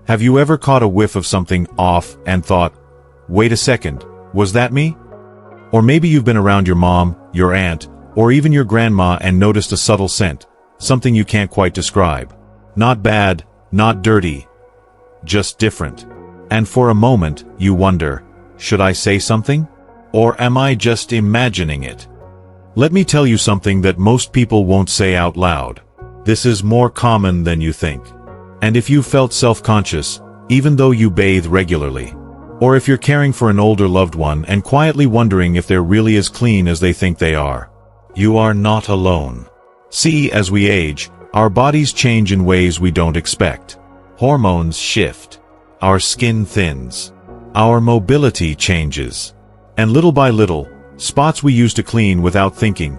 Have you ever caught a whiff of something off and thought, wait a second, was that me? Or maybe you've been around your mom, your aunt, or even your grandma and noticed a subtle scent, something you can't quite describe. Not bad, not dirty, just different. And for a moment, you wonder, should I say something? Or am I just imagining it? Let me tell you something that most people won't say out loud. This is more common than you think. And if you felt self-conscious, even though you bathe regularly, or if you're caring for an older loved one and quietly wondering if they're really as clean as they think they are, you are not alone. See, as we age, our bodies change in ways we don't expect. Hormones shift. Our skin thins. Our mobility changes. And little by little, spots we used to clean without thinking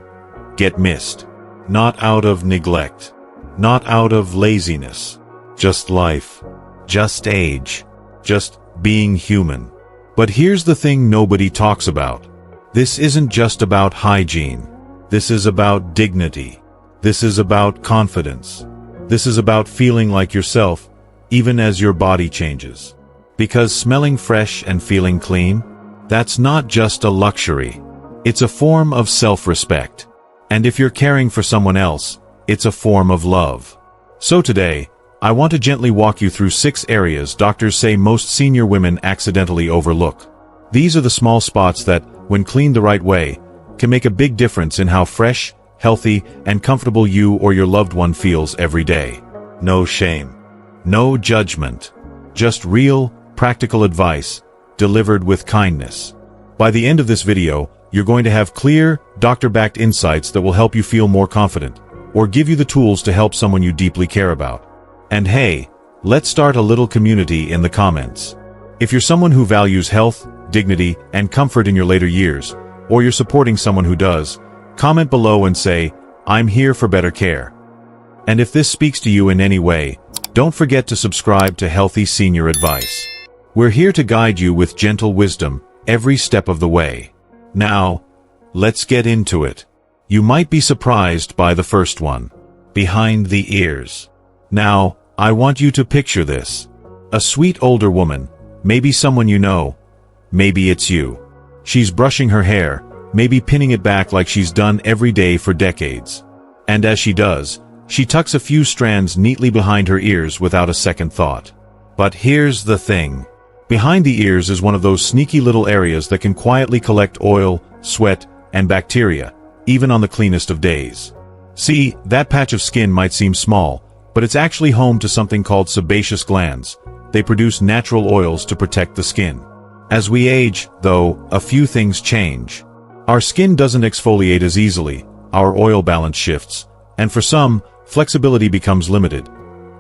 get missed. Not out of neglect. Not out of laziness. Just life. Just age. Just being human. But here's the thing nobody talks about. This isn't just about hygiene. This is about dignity. This is about confidence. This is about feeling like yourself, even as your body changes. Because smelling fresh and feeling clean, that's not just a luxury. It's a form of self-respect. And if you're caring for someone else, it's a form of love. So today, I want to gently walk you through 6 areas doctors say most senior women accidentally overlook. These are the small spots that, when cleaned the right way, can make a big difference in how fresh, healthy, and comfortable you or your loved one feels every day. No shame. No judgment. Just real, practical advice, delivered with kindness. By the end of this video, you're going to have clear, doctor-backed insights that will help you feel more confident, or give you the tools to help someone you deeply care about. And hey, let's start a little community in the comments. If you're someone who values health, dignity, and comfort in your later years, or you're supporting someone who does, comment below and say, I'm here for better care. And if this speaks to you in any way, don't forget to subscribe to Healthy Senior Advice. We're here to guide you with gentle wisdom every step of the way. Now, let's get into it. You might be surprised by the first one. Behind the ears. Now, I want you to picture this. A sweet older woman, maybe someone you know, maybe it's you. She's brushing her hair, maybe pinning it back like she's done every day for decades. And as she does, she tucks a few strands neatly behind her ears without a second thought. But here's the thing. Behind the ears is one of those sneaky little areas that can quietly collect oil, sweat, and bacteria, even on the cleanest of days. See, that patch of skin might seem small, but it's actually home to something called sebaceous glands. They produce natural oils to protect the skin. As we age, though, a few things change. Our skin doesn't exfoliate as easily, our oil balance shifts, and for some, flexibility becomes limited,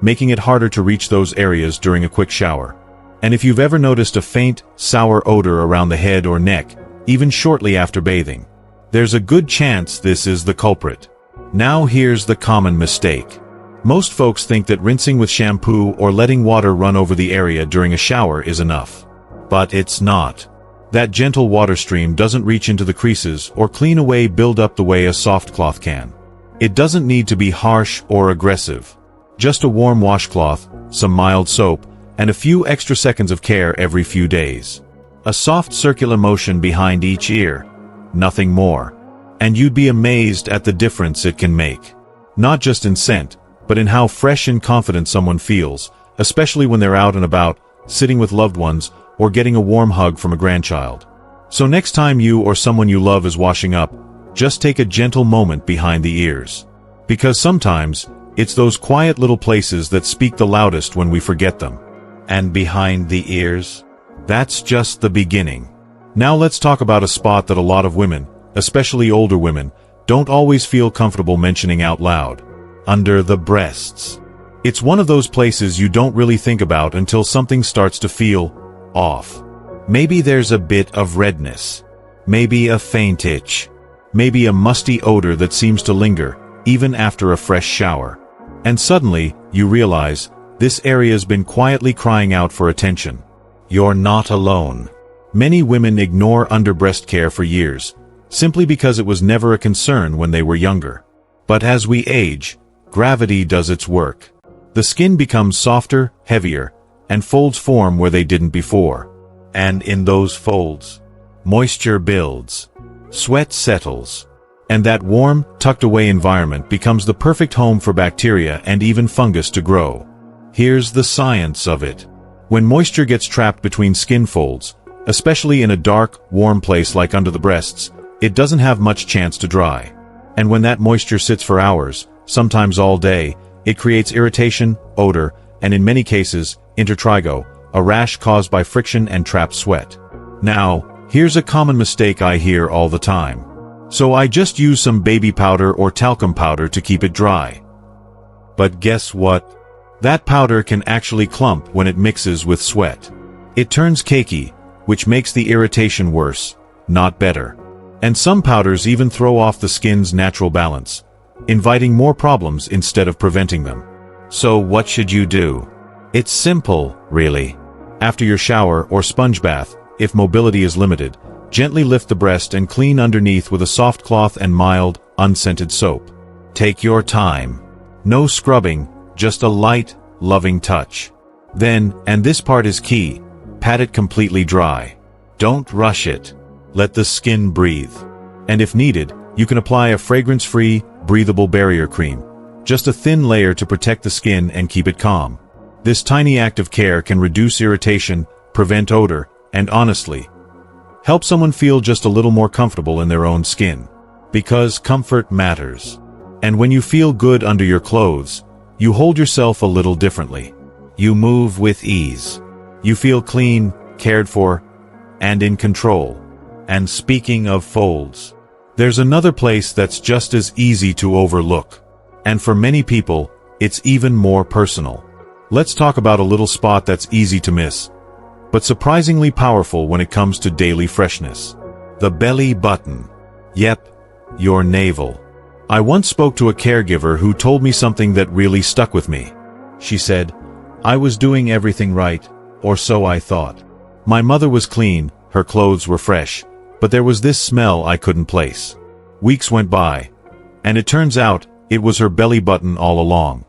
making it harder to reach those areas during a quick shower. And if you've ever noticed a faint, sour odor around the head or neck, even shortly after bathing, there's a good chance this is the culprit. Now here's the common mistake. Most folks think that rinsing with shampoo or letting water run over the area during a shower is enough. But it's not. That gentle water stream doesn't reach into the creases or clean away build-up the way a soft cloth can. It doesn't need to be harsh or aggressive. Just a warm washcloth, some mild soap, and a few extra seconds of care every few days. A soft circular motion behind each ear. Nothing more. And you'd be amazed at the difference it can make. Not just in scent, but in how fresh and confident someone feels, especially when they're out and about, sitting with loved ones, or getting a warm hug from a grandchild. So next time you or someone you love is washing up, just take a gentle moment behind the ears. Because sometimes, it's those quiet little places that speak the loudest when we forget them. And behind the ears? That's just the beginning. Now let's talk about a spot that a lot of women, especially older women, don't always feel comfortable mentioning out loud. Under the breasts. It's one of those places you don't really think about until something starts to feel off. Maybe there's a bit of redness. Maybe a faint itch. Maybe a musty odor that seems to linger, even after a fresh shower. And suddenly, you realize, this area's been quietly crying out for attention. You're not alone. Many women ignore underbreast care for years, simply because it was never a concern when they were younger. But as we age, gravity does its work. The skin becomes softer, heavier, and folds form where they didn't before. And in those folds, moisture builds, sweat settles, and that warm, tucked-away environment becomes the perfect home for bacteria and even fungus to grow. Here's the science of it. When moisture gets trapped between skin folds, especially in a dark, warm place like under the breasts, it doesn't have much chance to dry. And when that moisture sits for hours, sometimes all day, it creates irritation, odor, and in many cases, intertrigo, a rash caused by friction and trapped sweat. Now, here's a common mistake I hear all the time. So I just use some baby powder or talcum powder to keep it dry. But guess what? That powder can actually clump when it mixes with sweat. It turns cakey, which makes the irritation worse, not better. And some powders even throw off the skin's natural balance, inviting more problems instead of preventing them. So what should you do? It's simple, really. After your shower or sponge bath, if mobility is limited, gently lift the breast and clean underneath with a soft cloth and mild, unscented soap. Take your time. No scrubbing, just a light, loving touch. Then, and this part is key, pat it completely dry. Don't rush it. Let the skin breathe. And if needed, you can apply a fragrance-free, breathable barrier cream. Just a thin layer to protect the skin and keep it calm. This tiny act of care can reduce irritation, prevent odor, and honestly, help someone feel just a little more comfortable in their own skin. Because comfort matters. And when you feel good under your clothes, you hold yourself a little differently. You move with ease. You feel clean, cared for, and in control. And speaking of folds, there's another place that's just as easy to overlook. And for many people, it's even more personal. Let's talk about a little spot that's easy to miss, but surprisingly powerful when it comes to daily freshness. The belly button. Yep, your navel. I once spoke to a caregiver who told me something that really stuck with me. She said, "I was doing everything right, or so I thought. My mother was clean, her clothes were fresh, but there was this smell I couldn't place." Weeks went by, and it turns out it was her belly button all along.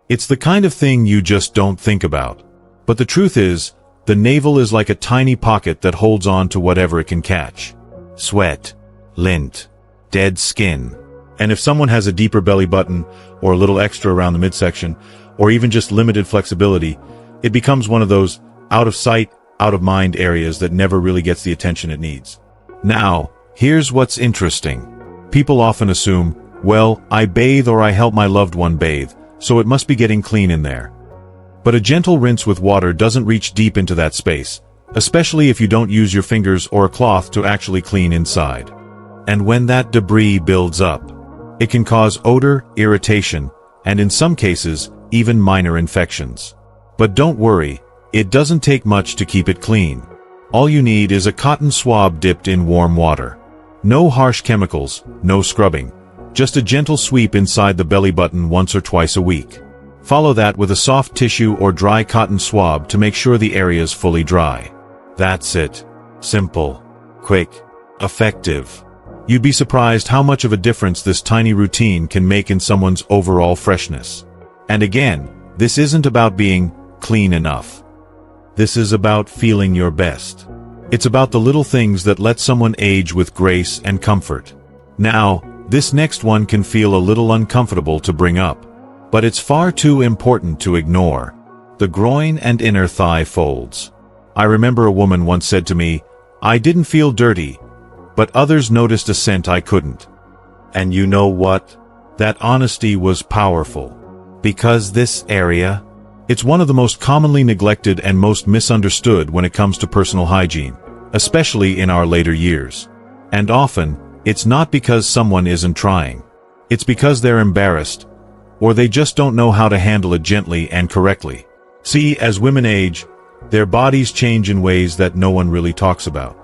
It's the kind of thing you just don't think about. But the truth is, the navel is like a tiny pocket that holds on to whatever it can catch. Sweat, lint, dead skin. And if someone has a deeper belly button, or a little extra around the midsection, or even just limited flexibility, it becomes one of those out of sight, out of mind areas that never really gets the attention it needs. Now, here's what's interesting. People often assume, well, I bathe or I help my loved one bathe, so it must be getting clean in there. But a gentle rinse with water doesn't reach deep into that space, especially if you don't use your fingers or a cloth to actually clean inside. And when that debris builds up, it can cause odor, irritation, and in some cases, even minor infections. But don't worry, it doesn't take much to keep it clean. All you need is a cotton swab dipped in warm water. No harsh chemicals, no scrubbing. Just a gentle sweep inside the belly button once or twice a week. Follow that with a soft tissue or dry cotton swab to make sure the area is fully dry. That's it. Simple, quick, effective. You'd be surprised how much of a difference this tiny routine can make in someone's overall freshness. And again, this isn't about being clean enough. This is about feeling your best. It's about the little things that let someone age with grace and comfort. Now, this next one can feel a little uncomfortable to bring up, but it's far too important to ignore. The groin and inner thigh folds. I remember a woman once said to me, "I didn't feel dirty, but others noticed a scent I couldn't." And you know what? That honesty was powerful. Because this area, it's one of the most commonly neglected and most misunderstood when it comes to personal hygiene, especially in our later years. And often, it's not because someone isn't trying. It's because they're embarrassed, or they just don't know how to handle it gently and correctly. See, as women age, their bodies change in ways that no one really talks about.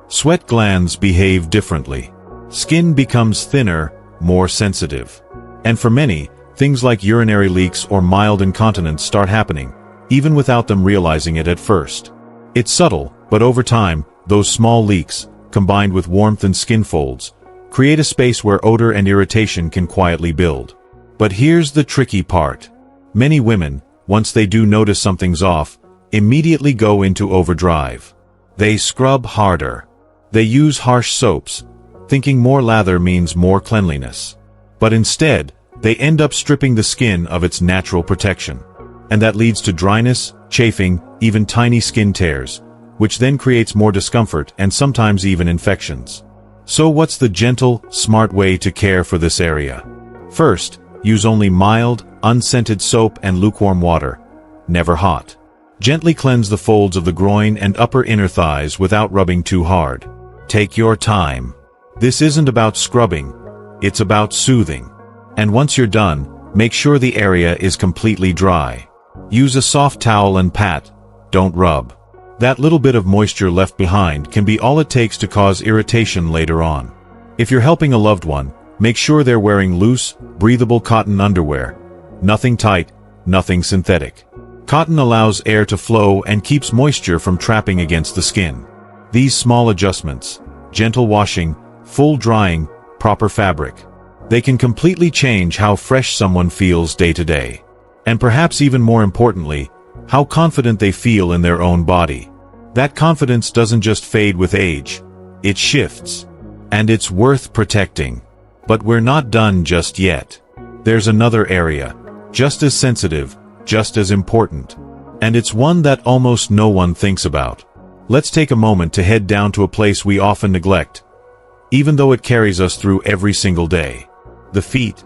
Sweat glands behave differently. Skin becomes thinner, more sensitive. And for many, things like urinary leaks or mild incontinence start happening, even without them realizing it at first. It's subtle, but over time, those small leaks, combined with warmth and skin folds, create a space where odor and irritation can quietly build. But here's the tricky part. Many women, once they do notice something's off, immediately go into overdrive. They scrub harder. They use harsh soaps, thinking more lather means more cleanliness. But instead, they end up stripping the skin of its natural protection. And that leads to dryness, chafing, even tiny skin tears, which then creates more discomfort and sometimes even infections. So what's the gentle, smart way to care for this area? First, use only mild, unscented soap and lukewarm water, never hot. Gently cleanse the folds of the groin and upper inner thighs without rubbing too hard. Take your time. This isn't about scrubbing, it's about soothing. And once you're done, make sure the area is completely dry. Use a soft towel and pat, don't rub. That little bit of moisture left behind can be all it takes to cause irritation later on. If you're helping a loved one, make sure they're wearing loose, breathable cotton underwear. Nothing tight, nothing synthetic. Cotton allows air to flow and keeps moisture from trapping against the skin. These small adjustments, gentle washing, full drying, proper fabric, they can completely change how fresh someone feels day to day. And perhaps even more importantly, how confident they feel in their own body. That confidence doesn't just fade with age, it shifts. And it's worth protecting. But we're not done just yet. There's another area, just as sensitive, just as important. And it's one that almost no one thinks about. Let's take a moment to head down to a place we often neglect, even though it carries us through every single day. The feet,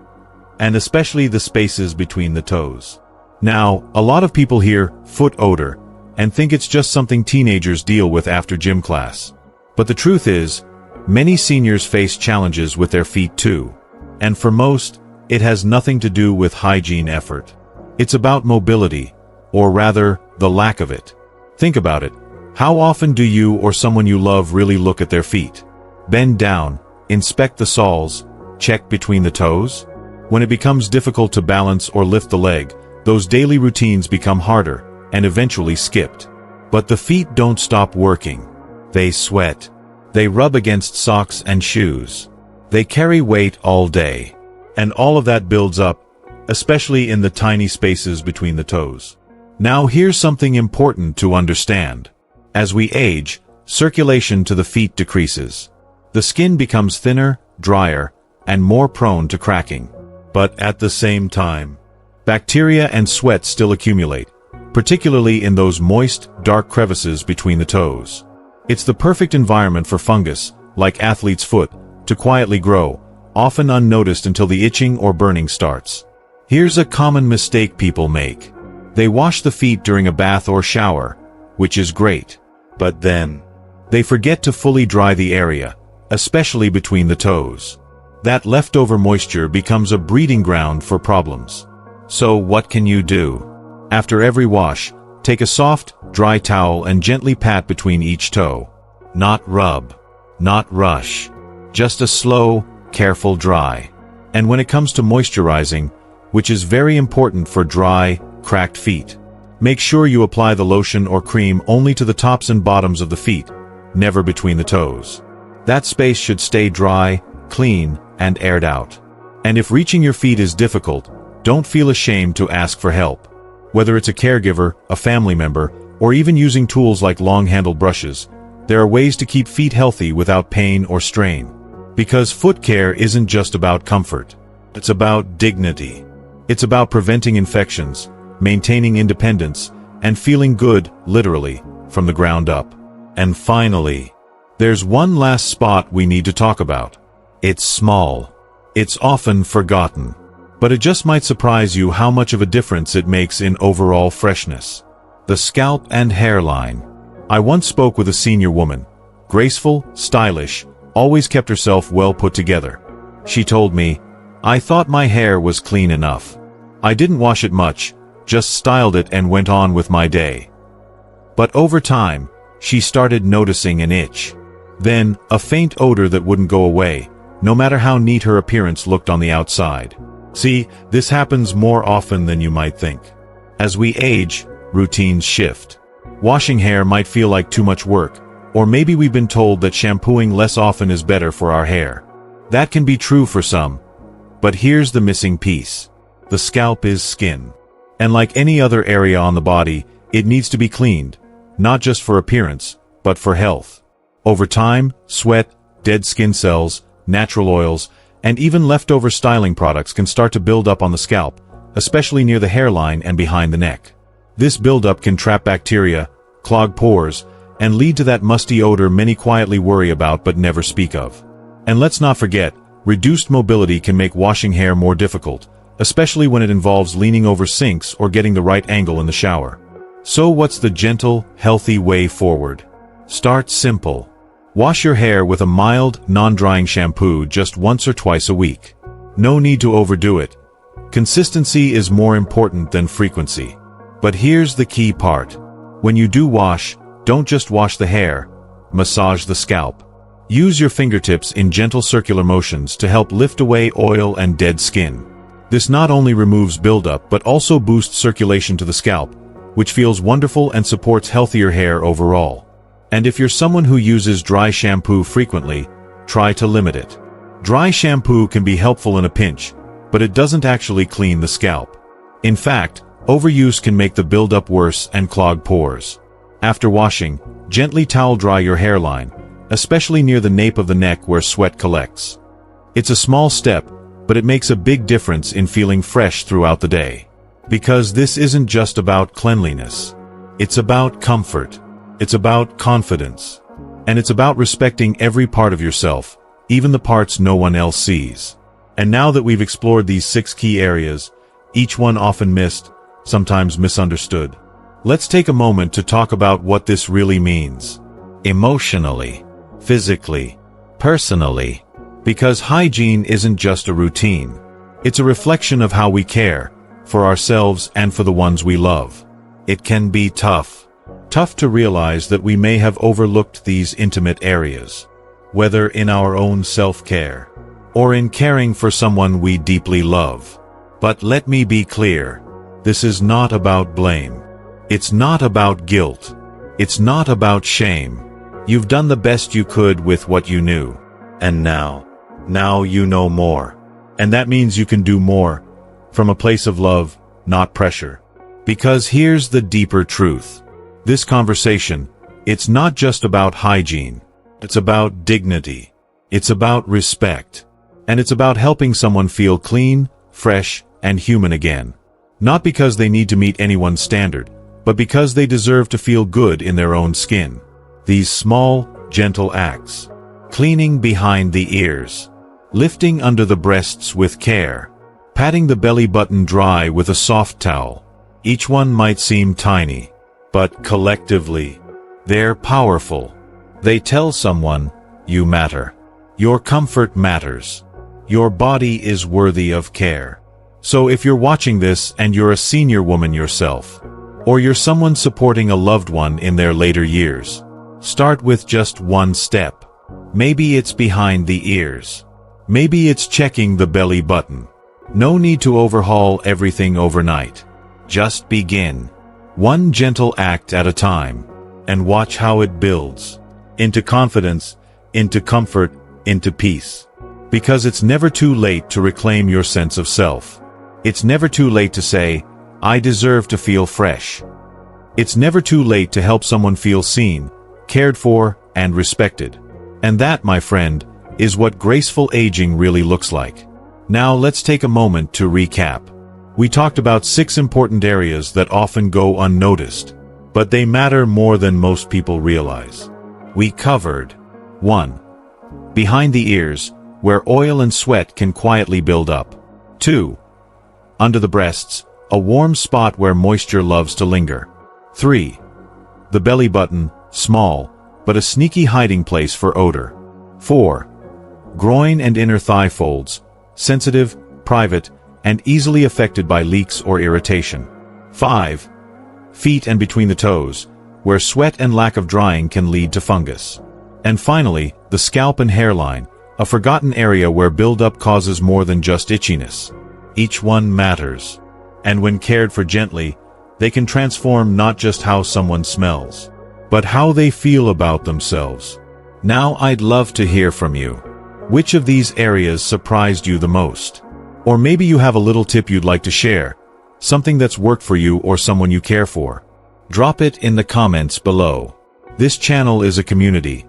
and especially the spaces between the toes. Now, a lot of people hear foot odor and think it's just something teenagers deal with after gym class. But the truth is, many seniors face challenges with their feet too. And for most, it has nothing to do with hygiene effort. It's about mobility, or rather, the lack of it. Think about it. How often do you or someone you love really look at their feet? Bend down, inspect the soles, check between the toes? When it becomes difficult to balance or lift the leg, those daily routines become harder, and eventually skipped. But the feet don't stop working. They sweat. They rub against socks and shoes. They carry weight all day. And all of that builds up, especially in the tiny spaces between the toes. Now here's something important to understand. As we age, circulation to the feet decreases. The skin becomes thinner, drier, and more prone to cracking. But at the same time, bacteria and sweat still accumulate, particularly in those moist, dark crevices between the toes. It's the perfect environment for fungus, like athlete's foot, to quietly grow, often unnoticed until the itching or burning starts. Here's a common mistake people make. They wash the feet during a bath or shower, which is great. But then, they forget to fully dry the area, especially between the toes. That leftover moisture becomes a breeding ground for problems. So what can you do? After every wash, take a soft, dry towel and gently pat between each toe. Not rub. Not rush. Just a slow, careful dry. And when it comes to moisturizing, which is very important for dry, cracked feet, make sure you apply the lotion or cream only to the tops and bottoms of the feet, never between the toes. That space should stay dry, clean, and aired out. And if reaching your feet is difficult, don't feel ashamed to ask for help. Whether it's a caregiver, a family member, or even using tools like long-handled brushes, there are ways to keep feet healthy without pain or strain. Because foot care isn't just about comfort. It's about dignity. It's about preventing infections, maintaining independence, and feeling good, literally, from the ground up. And finally, there's one last spot we need to talk about. It's small. It's often forgotten. But it just might surprise you how much of a difference it makes in overall freshness. The scalp and hairline. I once spoke with a senior woman. Graceful, stylish, always kept herself well put together. She told me, "I thought my hair was clean enough. I didn't wash it much, just styled it and went on with my day." But over time, she started noticing an itch. Then, a faint odor that wouldn't go away, no matter how neat her appearance looked on the outside. See, this happens more often than you might think. As we age, routines shift. Washing hair might feel like too much work, or maybe we've been told that shampooing less often is better for our hair. That can be true for some. But here's the missing piece. The scalp is skin. And like any other area on the body, It needs to be cleaned, not just for appearance, but for health. Over time, sweat, dead skin cells, natural oils, and even leftover styling products can start to build up on the scalp, especially near the hairline and behind the neck. This buildup can trap bacteria, clog pores, and lead to that musty odor many quietly worry about but never speak of. And let's not forget, reduced mobility can make washing hair more difficult, especially when it involves leaning over sinks or getting the right angle in the shower. So what's the gentle, healthy way forward? Start simple. Wash your hair with a mild, non-drying shampoo just once or twice a week. No need to overdo it. Consistency is more important than frequency. But here's the key part. When you do wash, don't just wash the hair, massage the scalp. Use your fingertips in gentle circular motions to help lift away oil and dead skin. This not only removes buildup but also boosts circulation to the scalp, which feels wonderful and supports healthier hair overall. And if you're someone who uses dry shampoo frequently, try to limit it. Dry shampoo can be helpful in a pinch, but it doesn't actually clean the scalp. In fact, overuse can make the buildup worse and clog pores. After washing, gently towel dry your hairline, especially near the nape of the neck where sweat collects. It's a small step, but it makes a big difference in feeling fresh throughout the day. Because this isn't just about cleanliness. It's about comfort. It's about confidence. And it's about respecting every part of yourself, even the parts no one else sees. And now that we've explored these 6 key areas, each one often missed, sometimes misunderstood, let's take a moment to talk about what this really means. Emotionally, physically, personally. Because hygiene isn't just a routine. It's a reflection of how we care, for ourselves and for the ones we love. It can be tough. Tough to realize that we may have overlooked these intimate areas, whether in our own self-care, or in caring for someone we deeply love. But let me be clear, this is not about blame. It's not about guilt. It's not about shame. You've done the best you could with what you knew. And now you know more. And that means you can do more, from a place of love, not pressure. Because here's the deeper truth. This conversation, it's not just about hygiene. It's about dignity. It's about respect. And it's about helping someone feel clean, fresh, and human again. Not because they need to meet anyone's standard, but because they deserve to feel good in their own skin. These small, gentle acts. Cleaning behind the ears. Lifting under the breasts with care. Patting the belly button dry with a soft towel. Each one might seem tiny, but collectively, they're powerful. They tell someone, you matter. Your comfort matters. Your body is worthy of care. So if you're watching this and you're a senior woman yourself, or you're someone supporting a loved one in their later years, start with just one step. Maybe it's behind the ears. Maybe it's checking the belly button. No need to overhaul everything overnight. Just begin. One gentle act at a time, and watch how it builds. Into confidence, into comfort, into peace. Because it's never too late to reclaim your sense of self. It's never too late to say, I deserve to feel fresh. It's never too late to help someone feel seen, cared for, and respected. And that, my friend, is what graceful aging really looks like. Now let's take a moment to recap. We talked about 6 important areas that often go unnoticed, but they matter more than most people realize. We covered 1. Behind the ears, where oil and sweat can quietly build up. 2. Under the breasts, a warm spot where moisture loves to linger. 3. The belly button, small, but a sneaky hiding place for odor. 4. Groin and inner thigh folds, sensitive, private, and easily affected by leaks or irritation. 5. Feet and between the toes, where sweat and lack of drying can lead to fungus. And finally, the scalp and hairline, a forgotten area where buildup causes more than just itchiness. Each one matters. And when cared for gently, they can transform not just how someone smells, but how they feel about themselves. Now I'd love to hear from you. Which of these areas surprised you the most? Or maybe you have a little tip you'd like to share, something that's worked for you or someone you care for. Drop it in the comments below. This channel is a community,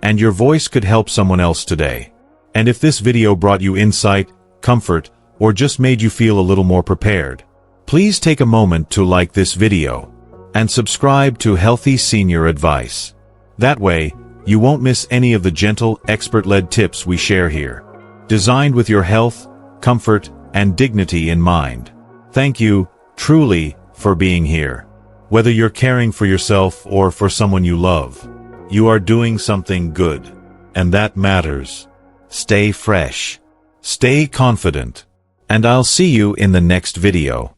and your voice could help someone else today. And if this video brought you insight, comfort, or just made you feel a little more prepared, please take a moment to like this video and subscribe to Healthy Senior Advice. That way, you won't miss any of the gentle, expert-led tips we share here, designed with your health, comfort, and dignity in mind. Thank you, truly, for being here. Whether you're caring for yourself or for someone you love, you are doing something good, and that matters. Stay fresh, stay confident, and I'll see you in the next video.